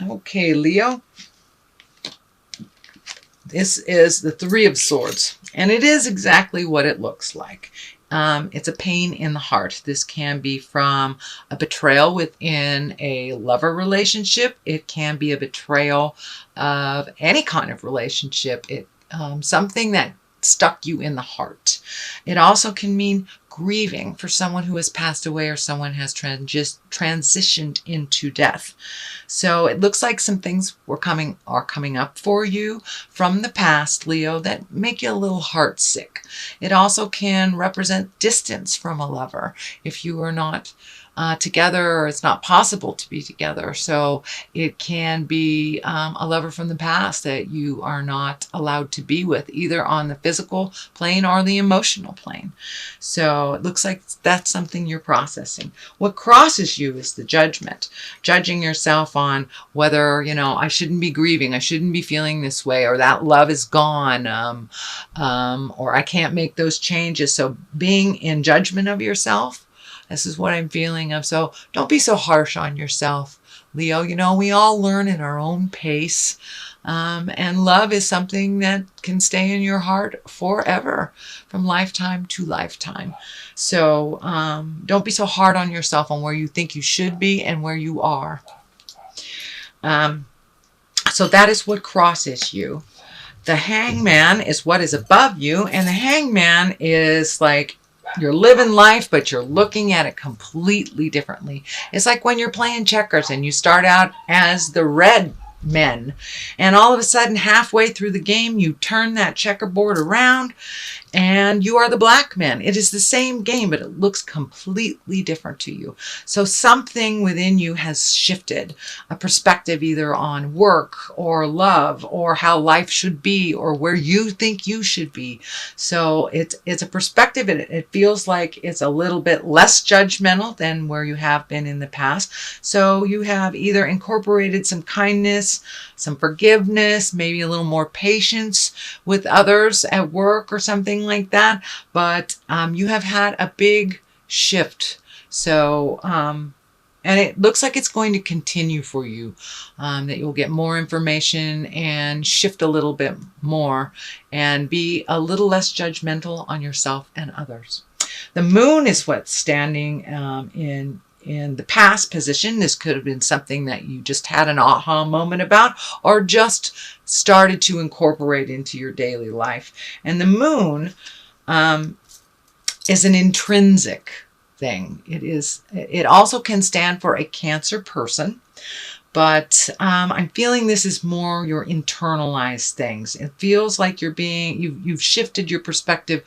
Okay, Leo. This is the Three of Swords, and it is exactly what it looks like. It's a pain in the heart. This can be from a betrayal within a lover relationship. It can be a betrayal of any kind of relationship. Something that stuck you in the heart. It also can mean grieving for someone who has passed away or someone has transitioned into death. So it looks like some things are coming up for you from the past, Leo, that make you a little heart sick. It also can represent distance from a lover if you are not together, or it's not possible to be together. So it can be a lover from the past that you are not allowed to be with, either on the physical plane or the emotional plane. So it looks like that's something you're processing. What crosses you is the judgment, judging yourself on whether, I shouldn't be grieving, I shouldn't be feeling this way, or that love is gone, or I can't make those changes. So being in judgment of yourself, this is what I'm feeling of. So don't be so harsh on yourself, Leo. We all learn at our own pace. And love is something that can stay in your heart forever, from lifetime to lifetime. So don't be so hard on yourself on where you think you should be and where you are. So that is what crosses you. The Hangman is what is above you. And the Hangman is like, you're living life, but you're looking at it completely differently. It's like when you're playing checkers and you start out as the red men, and all of a sudden halfway through the game you turn that checkerboard around and you are the black men. It is the same game, but it looks completely different to you. So something within you has shifted, a perspective either on work or love or how life should be or where you think you should be. So it's a perspective, and it feels like it's a little bit less judgmental than where you have been in the past. So you have either incorporated some kindness, some forgiveness, maybe a little more patience with others at work or something like that. But you have had a big shift. So, and it looks like it's going to continue for you, that you'll get more information and shift a little bit more and be a little less judgmental on yourself and others. The moon is what's standing in the past position. This could have been something that you just had an aha moment about, or just started to incorporate into your daily life. And the moon is an intrinsic thing. It also can stand for a Cancer person, but I'm feeling this is more your internalized things. It feels like you've shifted your perspective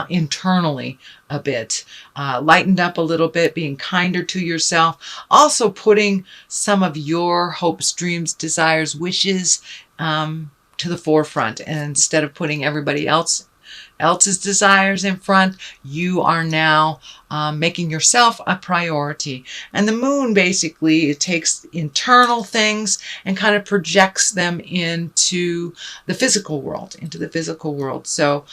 internally a bit, lightened up a little bit, being kinder to yourself, also putting some of your hopes, dreams, desires, wishes to the forefront. And instead of putting everybody else's desires in front, you are now making yourself a priority. And the moon, basically, it takes internal things and kind of projects them into the physical world, So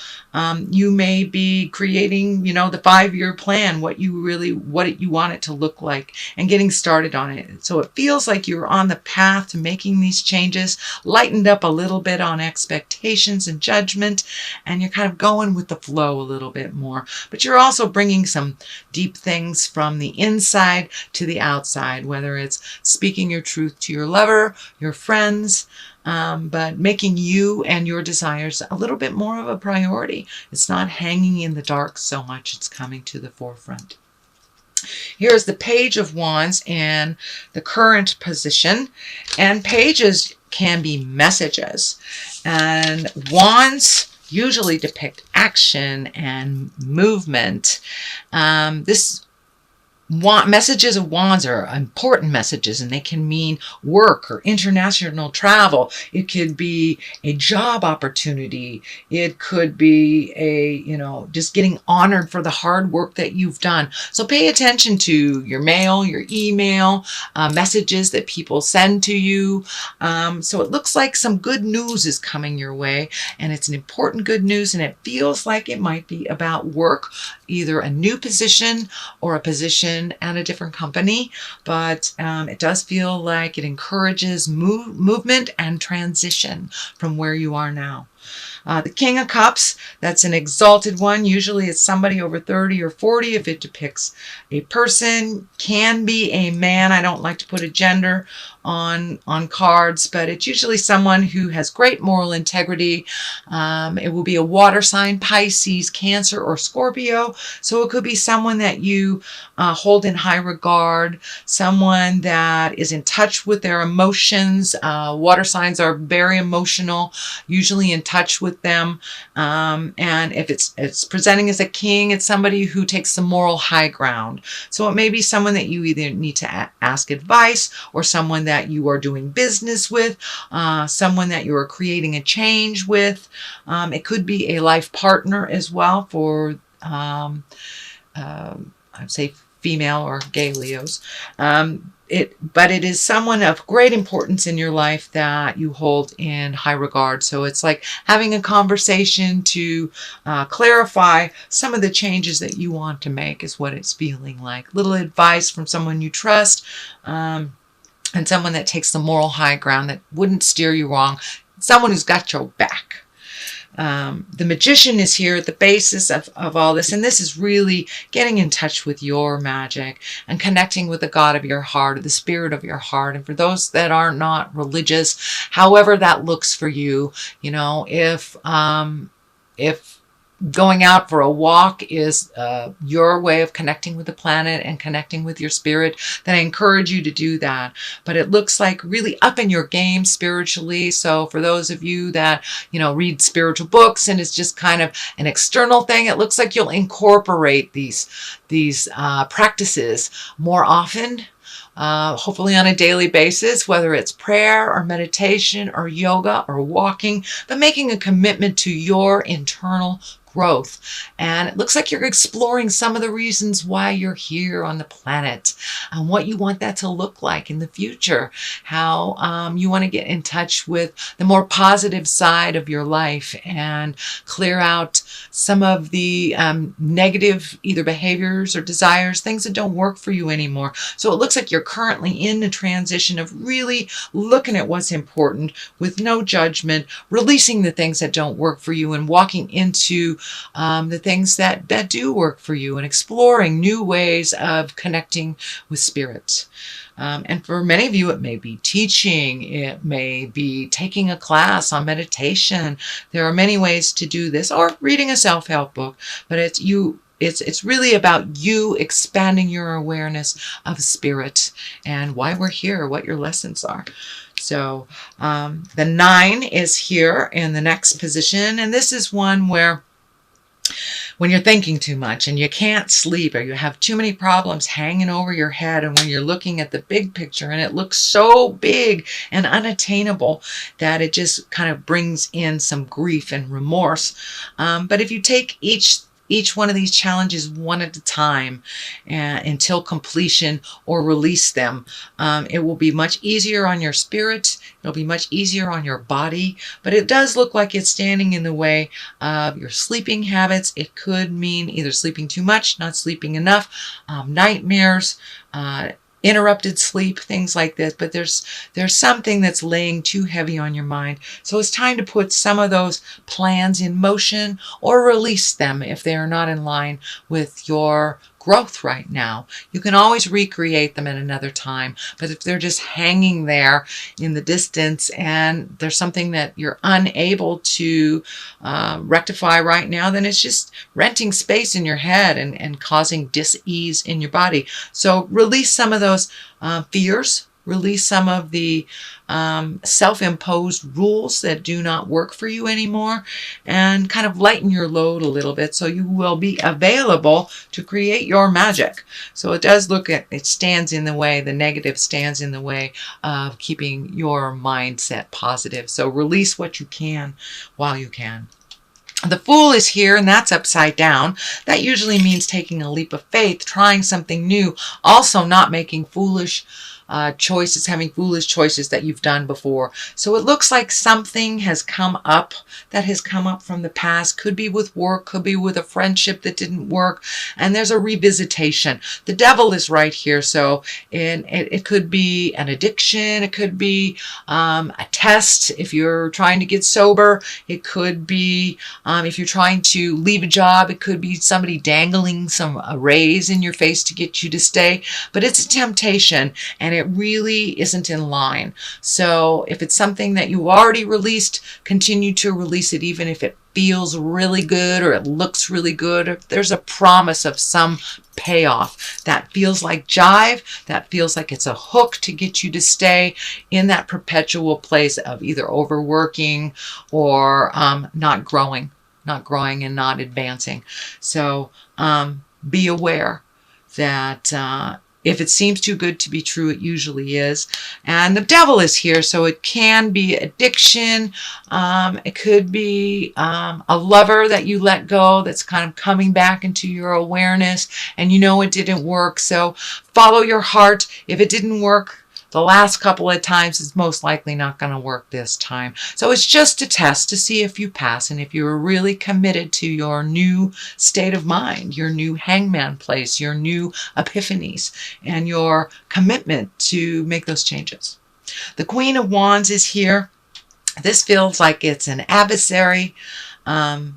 you may be creating, the 5-year plan, what you want it to look like, and getting started on it. So it feels like you're on the path to making these changes, lightened up a little bit on expectations and judgment, and you're kind of going with the flow a little bit more. But you're also bringing some deep things from the inside to the outside, whether it's speaking your truth to your lover, your friends, but making you and your desires a little bit more of a priority. It's not hanging in the dark so much, it's coming to the forefront. Here's the Page of Wands in the current position, and pages can be messages, and wands usually depict action and movement. Messages of wands are important messages, and they can mean work or international travel. It could be a job opportunity. It could be just getting honored for the hard work that you've done. So pay attention to your mail, your email, messages that people send to you. So it looks like some good news is coming your way, and it's an important good news, and it feels like it might be about work, either a new position or a position position and a different company, but it does feel like it encourages movement and transition from where you are now. The King of Cups, that's an exalted one. Usually it's somebody over 30 or 40 if it depicts a person. Can be a man. I don't like to put a gender on cards, but it's usually someone who has great moral integrity. It will be a water sign, Pisces, Cancer, or Scorpio. So it could be someone that you hold in high regard, someone that is in touch with their emotions. Water signs are very emotional, usually in touch with them. And if it's presenting as a king, it's somebody who takes the moral high ground. So it may be someone that you either need to ask advice, or someone that you are doing business with, someone that you are creating a change with. It could be a life partner as well for, I'd say, female or gay Leos. But it is someone of great importance in your life that you hold in high regard. So it's like having a conversation to clarify some of the changes that you want to make is what it's feeling like. Little advice from someone you trust, and someone that takes the moral high ground, that wouldn't steer you wrong. Someone who's got your back. The Magician is here at the basis of all this, and this is really getting in touch with your magic and connecting with the God of your heart, or the spirit of your heart. And for those that are not religious, however that looks for you, if going out for a walk is your way of connecting with the planet and connecting with your spirit, then I encourage you to do that. But it looks like really up in your game spiritually. So for those of you that, read spiritual books and it's just kind of an external thing, it looks like you'll incorporate these practices more often. Hopefully on a daily basis, whether it's prayer or meditation or yoga or walking, but making a commitment to your internal growth. And it looks like you're exploring some of the reasons why you're here on the planet and what you want that to look like in the future, how you want to get in touch with the more positive side of your life and clear out some of the negative either behaviors or desires, things that don't work for you anymore. So it looks like you're currently in the transition of really looking at what's important with no judgment, releasing the things that don't work for you and walking into the things that do work for you, and exploring new ways of connecting with spirit. And for many of you, it may be teaching, it may be taking a class on meditation. There are many ways to do this, or reading a self-help book, but it's really about you expanding your awareness of spirit and why we're here, what your lessons are. So the 9 is here in the next position, and this is one where when you're thinking too much and you can't sleep, or you have too many problems hanging over your head, and when you're looking at the big picture and it looks so big and unattainable that it just kind of brings in some grief and remorse. But if you take each one of these challenges one at a time until completion, or release them, it will be much easier on your spirit. It'll be much easier on your body, but it does look like it's standing in the way of your sleeping habits. It could mean either sleeping too much, not sleeping enough, nightmares, interrupted sleep, things like this. But there's something that's laying too heavy on your mind. So it's time to put some of those plans in motion, or release them if they are not in line with your growth right now. You can always recreate them at another time, but if they're just hanging there in the distance and there's something that you're unable to rectify right now, then it's just renting space in your head and causing dis-ease in your body. So release some of those fears, release some of the self-imposed rules that do not work for you anymore, and kind of lighten your load a little bit so you will be available to create your magic. So it does look at, it stands in the way, the negative stands in the way of keeping your mindset positive. So release what you can while you can. The Fool is here, and that's upside down. That usually means taking a leap of faith, trying something new, also not making foolish choices, having foolish choices that you've done before. So it looks like something has come up that has come up from the past. Could be with work, could be with a friendship that didn't work, and there's a revisitation. The devil is right here, so it could be an addiction, it could be a test if you're trying to get sober, it could be if you're trying to leave a job, it could be somebody dangling a raise in your face to get you to stay, but it's a temptation and it really isn't in line. So if it's something that you already released, continue to release it, even if it feels really good or it looks really good, or if there's a promise of some payoff that feels like jive, that feels like it's a hook to get you to stay in that perpetual place of either overworking or not growing and not advancing. So be aware that if it seems too good to be true, it usually is. And the devil is here, so it can be addiction. It could be a lover that you let go that's kind of coming back into your awareness, and you know it didn't work. So follow your heart. If it didn't work the last couple of times, it's most likely not going to work this time. So it's just a test to see if you pass and if you're really committed to your new state of mind, your new hangman place, your new epiphanies, and your commitment to make those changes. The Queen of Wands is here. This feels like it's an adversary, that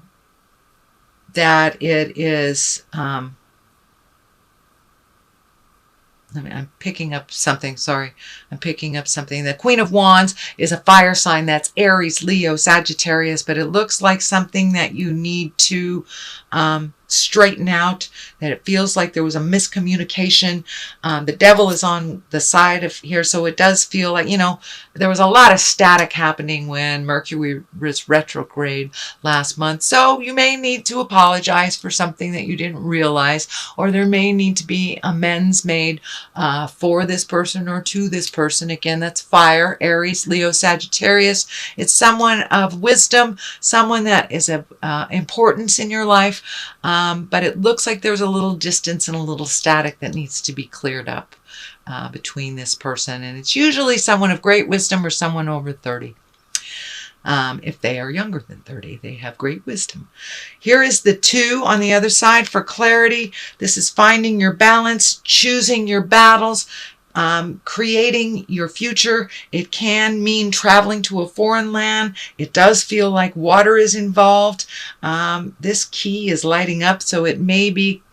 it is... I'm picking up something. Sorry. I'm picking up something. The Queen of Wands is a fire sign. That's Aries, Leo, Sagittarius. But it looks like something that you need to straighten out, that it feels like there was a miscommunication. The devil is on the side of here, so it does feel like, you know, there was a lot of static happening when Mercury was retrograde last month. So you may need to apologize for something that you didn't realize, or there may need to be amends made for this person or to this person. Again, that's fire, Aries, Leo, Sagittarius. It's someone of wisdom, someone that is of importance in your life. But it looks like there's a little distance and a little static that needs to be cleared up between this person. And it's usually someone of great wisdom or someone over 30. If they are younger than 30, they have great wisdom. Here is the 2 on the other side for clarity. This is finding your balance, choosing your battles, creating your future. It can mean traveling to a foreign land. It does feel like water is involved. This key is lighting up, so it may be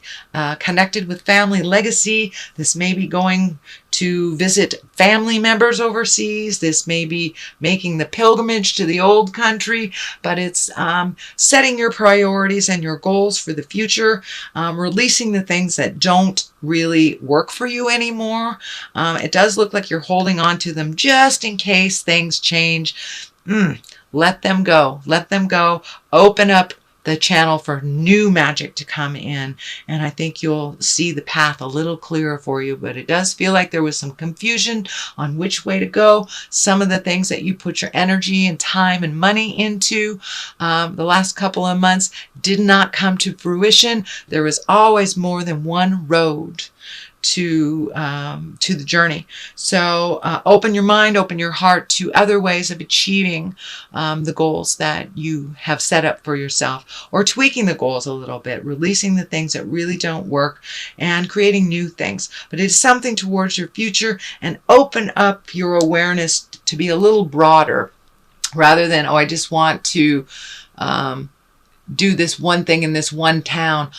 connected with family legacy. This may be going to visit family members overseas. This may be making the pilgrimage to the old country, but it's setting your priorities and your goals for the future, releasing the things that don't really work for you anymore. It does look like you're holding on to them just in case things change. Let them go. Let them go. Open up the channel for new magic to come in, and I think you'll see the path a little clearer for you. But it does feel like there was some confusion on which way to go. Some of the things that you put your energy and time and money into the last couple of months did not come to fruition. There is always more than one road to the journey. So open your mind, open your heart to other ways of achieving the goals that you have set up for yourself, or tweaking the goals a little bit, releasing the things that really don't work and creating new things. But it is something towards your future, and open up your awareness to be a little broader rather than, oh, I just want to do this one thing in this one town.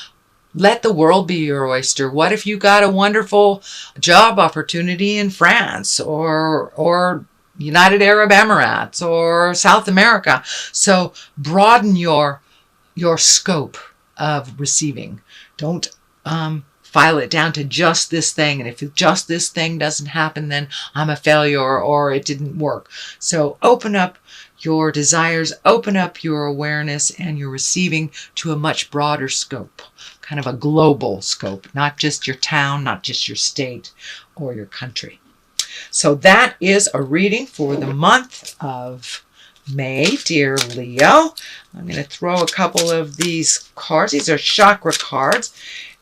Let the world be your oyster. What if you got a wonderful job opportunity in France or United Arab Emirates or South America? So broaden your scope of receiving. Don't file it down to just this thing. And if just this thing doesn't happen, then I'm a failure or it didn't work. So open up your desires, open up your awareness and your receiving to a much broader scope. Kind of a global scope, not just your town, not just your state or your country. So that is a reading for the month of May, dear Leo. I'm going to throw a couple of these cards. These are chakra cards.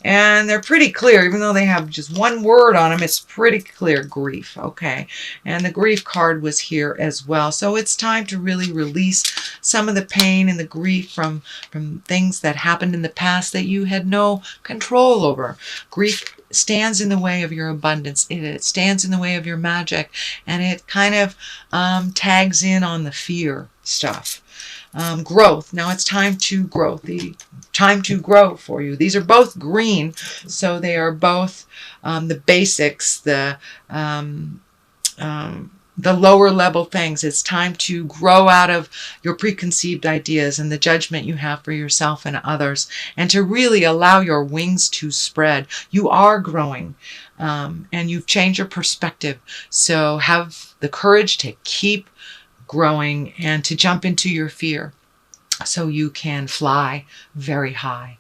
And they're pretty clear, even though they have just one word on them, it's pretty clear. Grief, okay? And the grief card was here as well. So it's time to really release some of the pain and the grief from things that happened in the past that you had no control over. Grief stands in the way of your abundance. It stands in the way of your magic. And it kind of tags in on the fear stuff. Growth. Now it's time to grow. Time to grow for you. These are both green, so they are both the basics, the lower level things. It's time to grow out of your preconceived ideas and the judgment you have for yourself and others, and to really allow your wings to spread. You are growing, and you've changed your perspective. So have the courage to keep growing and to jump into your fear so you can fly very high.